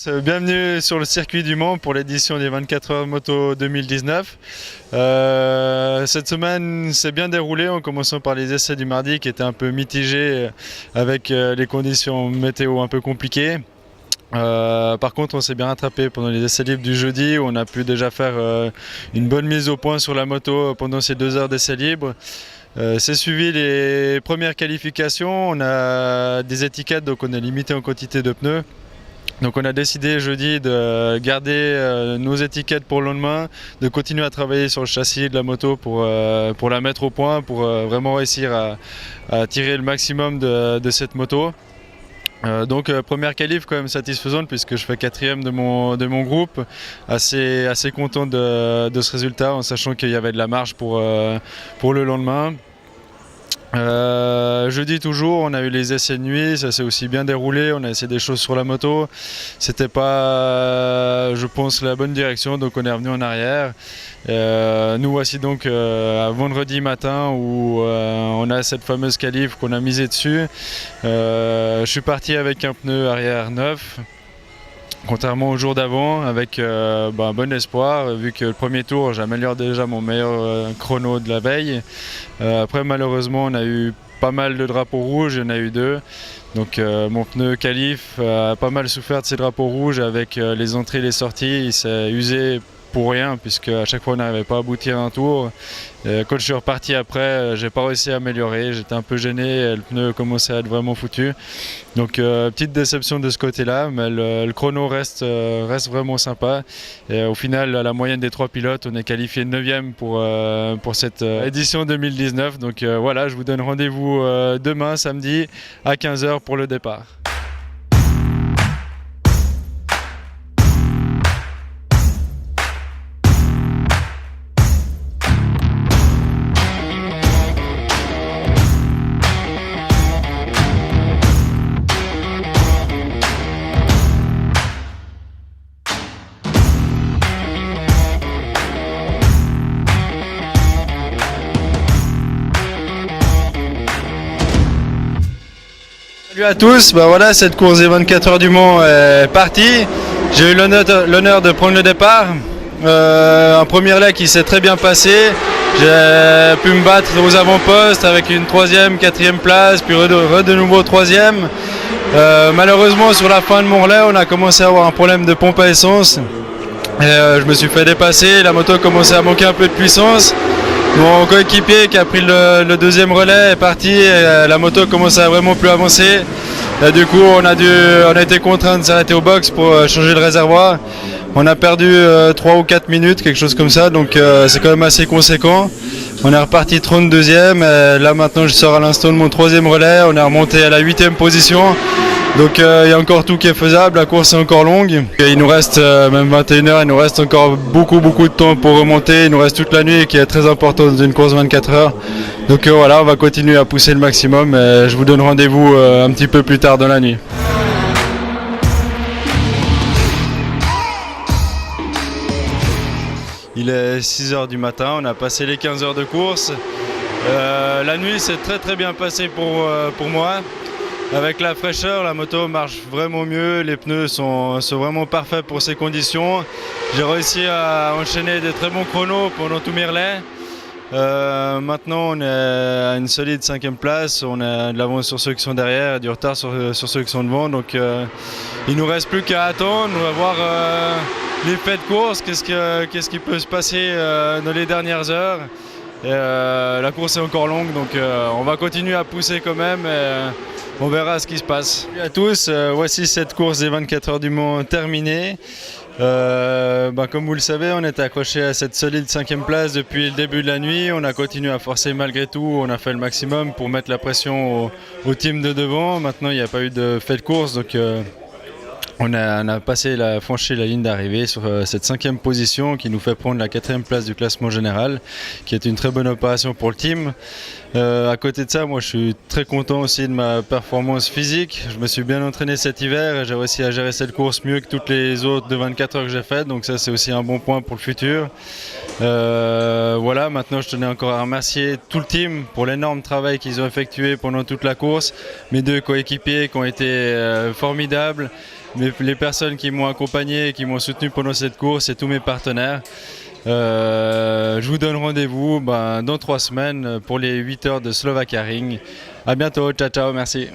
Bienvenue sur le circuit du Mans pour l'édition des 24 heures moto 2019. Cette semaine s'est bien déroulée en commençant par les essais du mardi qui étaient un peu mitigés avec les conditions météo un peu compliquées. Par contre, on s'est bien rattrapé pendant les essais libres du jeudi où on a pu déjà faire une bonne mise au point sur la moto pendant ces 2 heures d'essais libres. C'est suivi les premières qualifications, on a des étiquettes donc on est limité en quantité de pneus. Donc on a décidé jeudi de garder nos étiquettes pour le lendemain, de continuer à travailler sur le châssis de la moto pour la mettre au point, pour vraiment réussir à tirer le maximum de cette moto. Première qualif quand même satisfaisante puisque je fais 4e de mon groupe, assez content de ce résultat en sachant qu'il y avait de la marge pour le lendemain. Jeudi toujours, on a eu les essais de nuit, ça s'est aussi bien déroulé, on a essayé des choses sur la moto. C'était pas, je pense, la bonne direction, donc on est revenu en arrière. Nous voici donc à vendredi matin où on a cette fameuse qualif qu'on a misé dessus. Je suis parti avec un pneu arrière neuf. Contrairement au jour d'avant, avec bon espoir, vu que le premier tour, j'améliore déjà mon meilleur chrono de la veille. Après, malheureusement, on a eu pas mal de drapeaux rouges, il y en a eu 2. Donc mon pneu qualif a pas mal souffert de ces drapeaux rouges avec les entrées et les sorties. Il s'est usé pour rien, puisque à chaque fois on n'arrivait pas à aboutir un tour. Quand je suis reparti après, j'ai pas réussi à améliorer, j'étais un peu gêné, le pneu commençait à être vraiment foutu. Donc petite déception de ce côté-là, mais le chrono reste vraiment sympa. Et au final, à la moyenne des 3 pilotes, on est qualifié 9e pour cette édition 2019. Donc voilà, je vous donne rendez-vous demain, samedi, à 15 h pour le départ. Salut à tous, voilà, cette course des 24 heures du Mans est partie. J'ai eu l'honneur de prendre le départ. Un premier relais qui s'est très bien passé. J'ai pu me battre aux avant-postes avec une 3e, 4e place, puis de nouveau 3e. Malheureusement, sur la fin de mon relais, on a commencé à avoir un problème de pompe à essence. Je me suis fait dépasser, la moto commençait à manquer un peu de puissance. Mon coéquipier qui a pris le 2e relais est parti et la moto commençait à vraiment plus avancer. Et du coup on a été contraint de s'arrêter au box pour changer le réservoir. On a perdu 3 ou 4 minutes, quelque chose comme ça, donc c'est quand même assez conséquent. On est reparti 32e, et là maintenant je sors à l'instant de mon 3e relais, on est remonté à la 8e position. Donc il y a encore tout qui est faisable, la course est encore longue. Il nous reste même 21 h, il nous reste encore beaucoup de temps pour remonter. Il nous reste toute la nuit qui est très importante dans une course 24 heures. Donc voilà, on va continuer à pousser le maximum et je vous donne rendez-vous un petit peu plus tard dans la nuit. Il est 6 h du matin, on a passé les 15 heures de course. La nuit s'est très bien passée pour moi. Avec la fraîcheur, la moto marche vraiment mieux, les pneus sont vraiment parfaits pour ces conditions. J'ai réussi à enchaîner des très bons chronos pendant tous mes relais. Maintenant on est à une solide 5e place, on a de l'avance sur ceux qui sont derrière et du retard sur ceux qui sont devant. Donc il nous reste plus qu'à attendre, on va voir l'effet de course, qu'est-ce qui peut se passer dans les dernières heures. La course est encore longue, donc on va continuer à pousser quand même. On verra ce qui se passe. Salut à tous, voici cette course des 24 heures du Mans terminée. Comme vous le savez, on est accroché à cette solide 5e place depuis le début de la nuit. On a continué à forcer malgré tout, on a fait le maximum pour mettre la pression au team de devant. Maintenant, il n'y a pas eu de fait de course, donc on a franchi la ligne d'arrivée sur cette 5e position qui nous fait prendre la 4e place du classement général, qui est une très bonne opération pour le team. À côté de ça, moi je suis très content aussi de ma performance physique. Je me suis bien entraîné cet hiver et j'ai réussi à gérer cette course mieux que toutes les autres de 24 heures que j'ai faites. Donc ça c'est aussi un bon point pour le futur. Voilà, maintenant je tenais encore à remercier tout le team pour l'énorme travail qu'ils ont effectué pendant toute la course. Mes 2 coéquipiers qui ont été formidables. les personnes qui m'ont accompagné, qui m'ont soutenu pendant cette course et tous mes partenaires. Je vous donne rendez-vous dans 3 semaines pour les 8 heures de Slovakia Ring. A bientôt, ciao ciao, merci.